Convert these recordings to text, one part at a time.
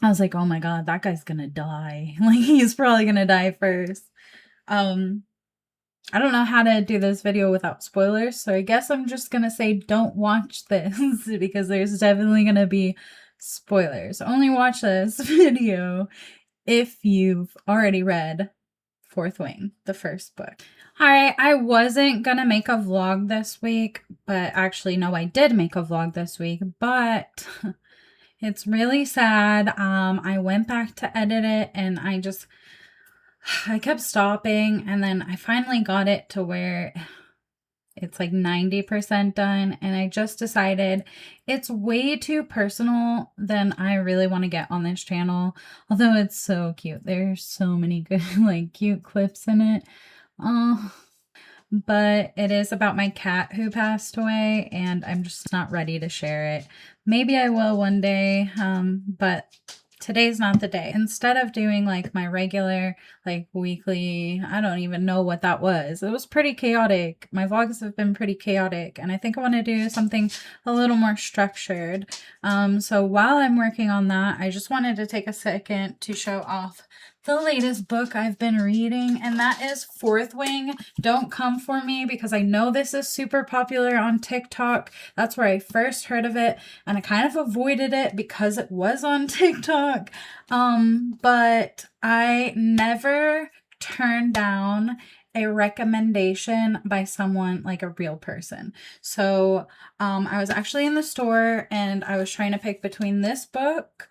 I was like, oh my god, that guy's gonna die. Like, he's probably gonna die first. Um, I don't know how to do this video without spoilers, so I guess I'm just gonna say don't watch this because there's definitely gonna be spoilers. Only watch this video if you've already read Fourth Wing, the first book. Alright, I wasn't gonna make a vlog this week, but actually, no, I did make a vlog this week, but it's really sad. I went back to edit it and I kept stopping, and then I finally got it to where it's like 90% done, and I just decided it's way too personal than I really want to get on this channel. Although it's so cute. There's so many good, like, cute clips in it. Oh, but it is about my cat who passed away, and I'm just not ready to share it. Maybe I will one day, but today's not the day. Instead of doing like my regular, like weekly, I don't even know what that was. It was pretty chaotic. My vlogs have been pretty chaotic, and I think I want to do something a little more structured. So while I'm working on that, I just wanted to take a second to show off the latest book I've been reading, and that is Fourth Wing. Don't come for me because I know this is super popular on TikTok. That's where I first heard of it, and I kind of avoided it because it was on TikTok. But I never turn down a recommendation by someone, like a real person. So I was actually in the store and I was trying to pick between this book,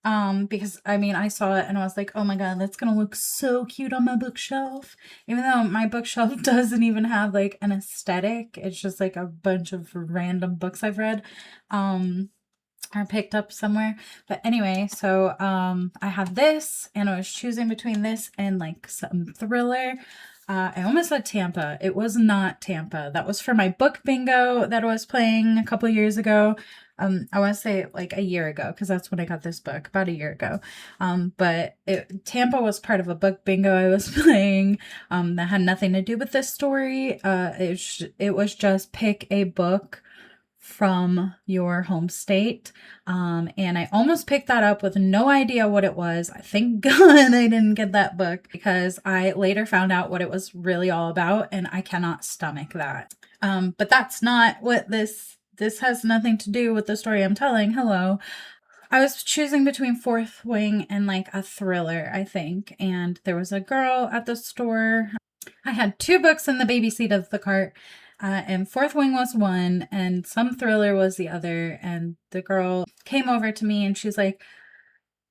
because I mean, I saw it and I was like, oh my god, that's gonna look so cute on my bookshelf. Even though my bookshelf doesn't even have like an aesthetic, it's just like a bunch of random books I've read, or picked up somewhere. But anyway, so I have this and I was choosing between this and like some thriller. I almost said Tampa. It was not Tampa. That was for my book bingo that I was playing a couple years ago. I want to say like a year ago, because that's when I got this book, about a year ago. But Tampa was part of a book bingo I was playing, that had nothing to do with this story. It was just pick a book from your home state. And I almost picked that up with no idea what it was. I thank God I didn't get that book, because I later found out what it was really all about, and I cannot stomach that. But that's not what this has nothing to do with the story I'm telling. Hello. I was choosing between Fourth Wing and like a thriller, I think. And there was a girl at the store. I had two books in the baby seat of the cart, and Fourth Wing was one, and some thriller was the other. And the girl came over to me and she's like,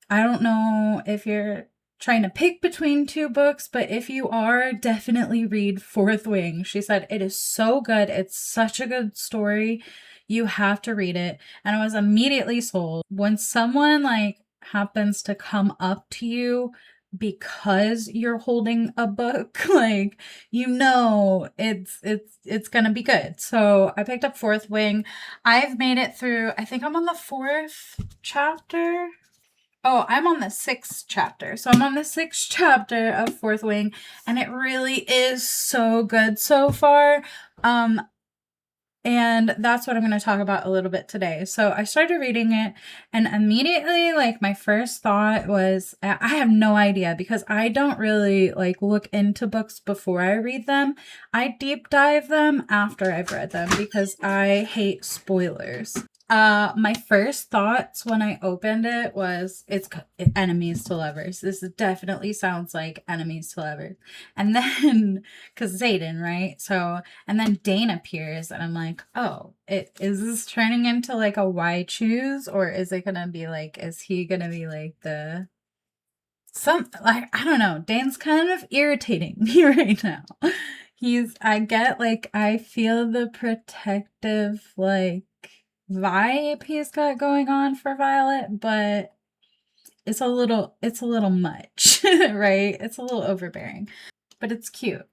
I don't know if you're trying to pick between two books, but if you are, definitely read Fourth Wing. She said, it is so good. It's such a good story. You have to read it. And I was immediately sold. When someone like happens to come up to you because you're holding a book, like, you know, it's gonna be good. So I picked up Fourth Wing. I've made it through, I think I'm on the fourth chapter. Oh, I'm on the sixth chapter. So I'm on the sixth chapter of Fourth Wing, and it really is so good so far. And that's what I'm going to talk about a little bit today. So I started reading it, and immediately, like, my first thought was, I have no idea, because I don't really like look into books before I read them. I deep dive them after I've read them because I hate spoilers. My first thoughts when I opened it was, it's enemies to lovers. This definitely sounds like enemies to lovers. And then, because Zayden, right? So, and then Dane appears, and I'm like, oh, is this turning into like a why choose? Or is it gonna be like, is he gonna be like like, I don't know. Dane's kind of irritating me right now. I feel the protective, like, vibe he's got going on for Violet, but it's a little much, right? It's a little overbearing, but it's cute.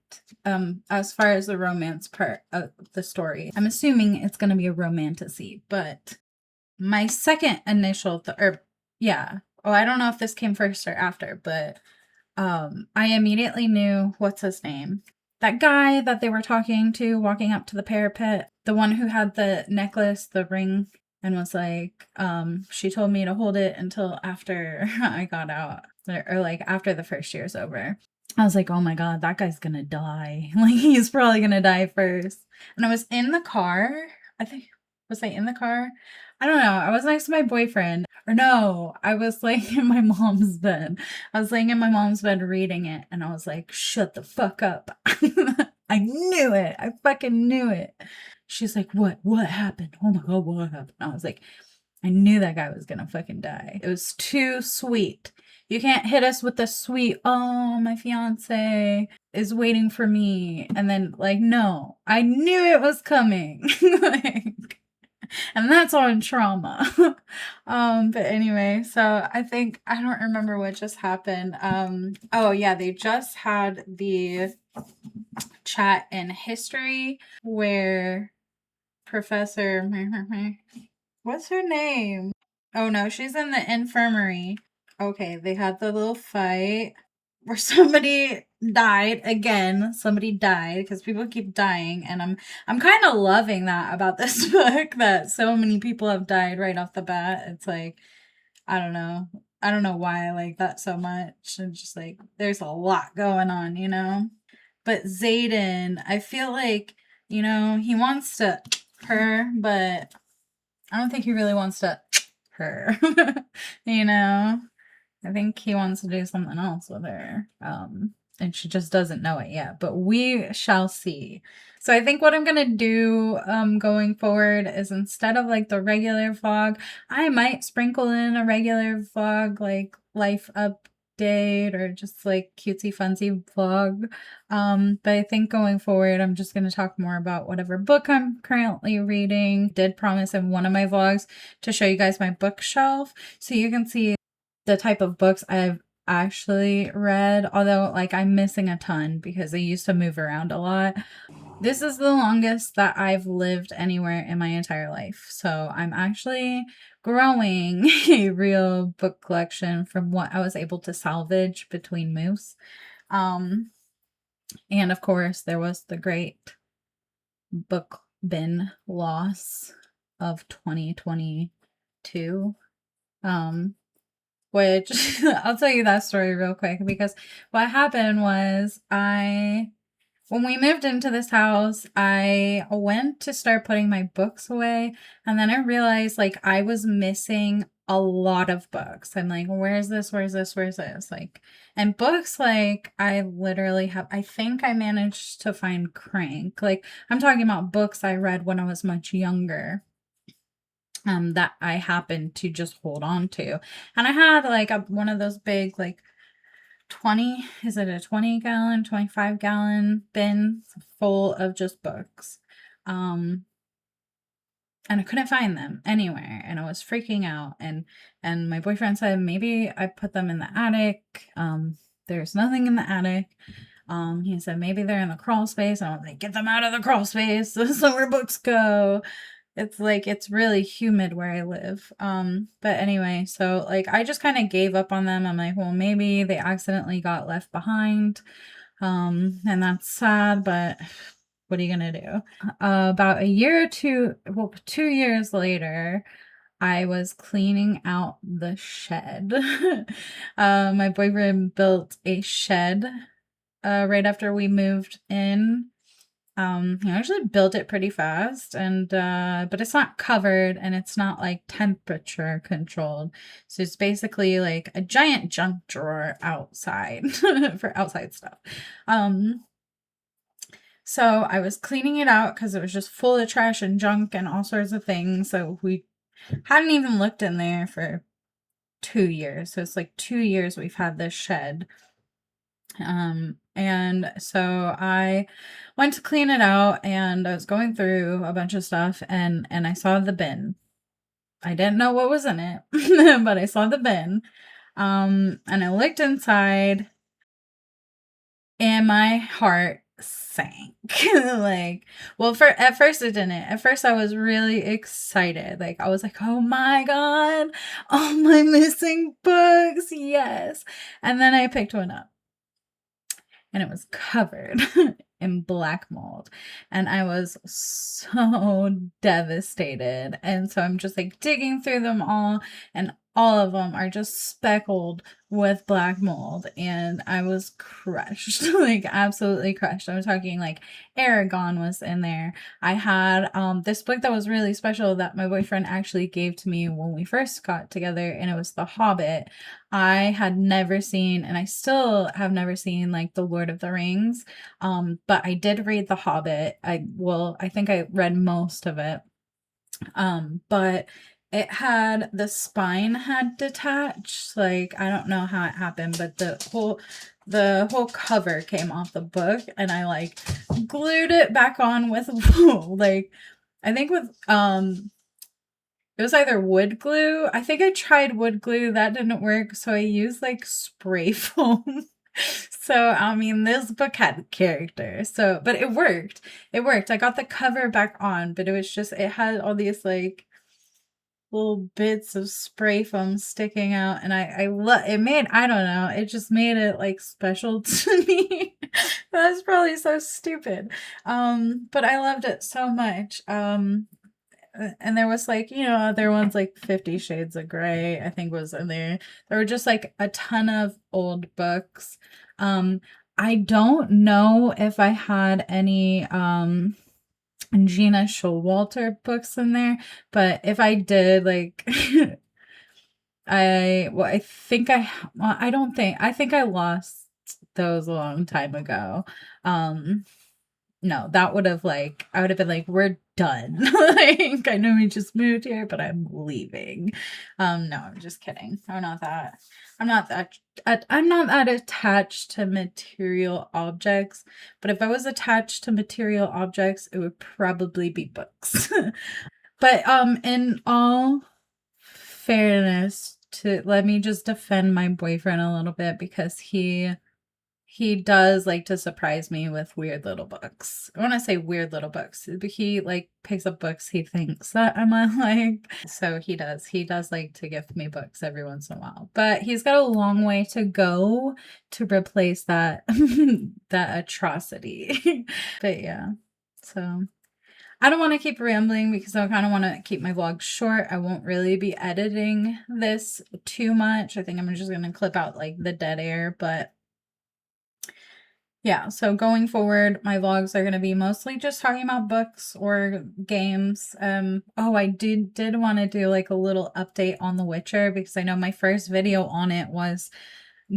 As far as the romance part of the story, I'm assuming it's going to be a romantasy, but my second initial, yeah. Oh, I don't know if this came first or after, but I immediately knew, what's his name? That guy that they were talking to, walking up to the parapet, the one who had the necklace, the ring and was like, she told me to hold it until after I got out, or like after the first year's over. I was like, oh my God, that guy's gonna die. Like, he's probably gonna die first. And I was in the car. I think, was I in the car? I don't know. I was next to my boyfriend. Or no, I was laying in my mom's bed. I was laying in my mom's bed reading it. And I was like, shut the fuck up. I knew it. I fucking knew it. She's like, what? What happened? Oh my God, what happened? I was like, I knew that guy was gonna fucking die. It was too sweet. You can't hit us with the sweet, oh, my fiance is waiting for me. And then, like, no, I knew it was coming. Like, and that's on trauma. But anyway, so I think, I don't remember what just happened. Oh yeah, they just had the chat in history where Professor, what's her name? Oh no, she's in the infirmary. Okay, they had the little fight where somebody died again. Somebody died because people keep dying, and I'm kind of loving that about this book, that so many people have died right off the bat. It's like, I don't know. I don't know why I like that so much. And just like there's a lot going on, you know? But Zayden, I feel like, you know, he wants to her, but I don't think he really wants to her. You know? I think he wants to do something else with her. And she just doesn't know it yet, but we shall see. So I think what I'm gonna do going forward is, instead of like the regular vlog, I might sprinkle in a regular vlog, like life update or just like cutesy funsy vlog. But I think going forward, I'm just gonna talk more about whatever book I'm currently reading. Did promise in one of my vlogs to show you guys my bookshelf so you can see the type of books I've actually read, although like I'm missing a ton because I used to move around a lot. This is the longest that I've lived anywhere in my entire life. So I'm actually growing a real book collection from what I was able to salvage between moves. And of course, there was the great book bin loss of 2022. Which I'll tell you that story real quick, because what happened was when we moved into this house, I went to start putting my books away, and then I realized like I was missing a lot of books. I'm like, where's this? Where's this? Where's this? Like, and books, like I literally have, I think I managed to find Crank. Like, I'm talking about books I read when I was much younger. That I happened to just hold on to. And I had like one of those big, like 20, is it a 20-gallon, 25-gallon bin full of just books. And I couldn't find them anywhere, and I was freaking out. And my boyfriend said maybe I put them in the attic. There's nothing in the attic. He said maybe they're in the crawl space. And I was like, get them out of the crawl space. This is where books go. It's like, it's really humid where I live. But anyway, so like I just kind of gave up on them. I'm like, well, maybe they accidentally got left behind. And that's sad, but what are you gonna do? About a year or two, well, 2 years later, I was cleaning out the shed. My boyfriend built a shed right after we moved in. He actually built it pretty fast, and but it's not covered and it's not like temperature controlled. So it's basically like a giant junk drawer outside for outside stuff. So I was cleaning it out because it was just full of trash and junk and all sorts of things. So we hadn't even looked in there for 2 years. So it's like 2 years we've had this shed. And so I went to clean it out, and I was going through a bunch of stuff, and I saw the bin. I didn't know what was in it, but I saw the bin. And I looked inside, and my heart sank. Like, well, at first it didn't. At first I was really excited. Like, I was like, oh my God, all my missing books, yes. And then I picked one up. and it was covered in black mold. And I was so devastated. And so I'm just like digging through them all, and all of them are just speckled with black mold. And I was crushed, like absolutely crushed. I was talking like Aragon was in there. I had this book that was really special that my boyfriend actually gave to me when we first got together, and it was The Hobbit. I had never seen, and I still have never seen, like The Lord of the Rings. But I did read The Hobbit. I think I read most of it. But it had the spine had detached. Like, I don't know how it happened, but the whole cover came off the book, and I like glued it back on with like, I think with it was either wood glue. I think I tried wood glue, that didn't work, so I used like spray foam. So, I mean, this book had character. So, but it worked. It worked. I got the cover back on, but it was just, it had all these like little bits of spray foam sticking out, and I love it. Made, I don't know, it just made it like special to me. That's probably so stupid. But I loved it so much. And there was like, other ones like 50 Shades of Grey, I think was in there. There were just like a ton of old books. I don't know if I had any Gina Showalter books in there, but if I did, like, I think I don't think, I think I lost those a long time ago. No, that would have like, I would have been like, we're done. Like, I know we just moved here, but I'm leaving. No, I'm just kidding. I'm not that, I'm not that attached to material objects, but if I was attached to material objects, it would probably be books. But, in all fairness, to let me just defend my boyfriend a little bit, because he does like to surprise me with weird little books. I want to say weird little books, but he like picks up books he thinks that I might like. So he does. He does like to gift me books every once in a while. But he's got a long way to go to replace that that atrocity. But yeah. So I don't want to keep rambling because I kind of want to keep my vlog short. I won't really be editing this too much. I think I'm just going to clip out like the dead air, but yeah, so going forward, my vlogs are going to be mostly just talking about books or games. Oh, I did want to do like a little update on The Witcher, because I know my first video on it was,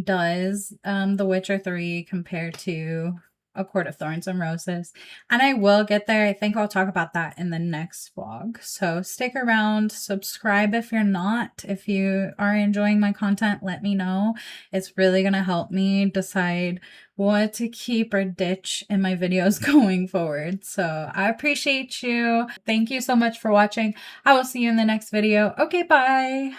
does The Witcher 3 compare to A Court of Thorns and Roses? And I will get there. I think I'll talk about that in the next vlog. So stick around, subscribe if you're not. If you are enjoying my content, let me know. It's really going to help me decide what to keep or ditch in my videos going forward. So I appreciate you. Thank you so much for watching. I will see you in the next video. Okay, bye.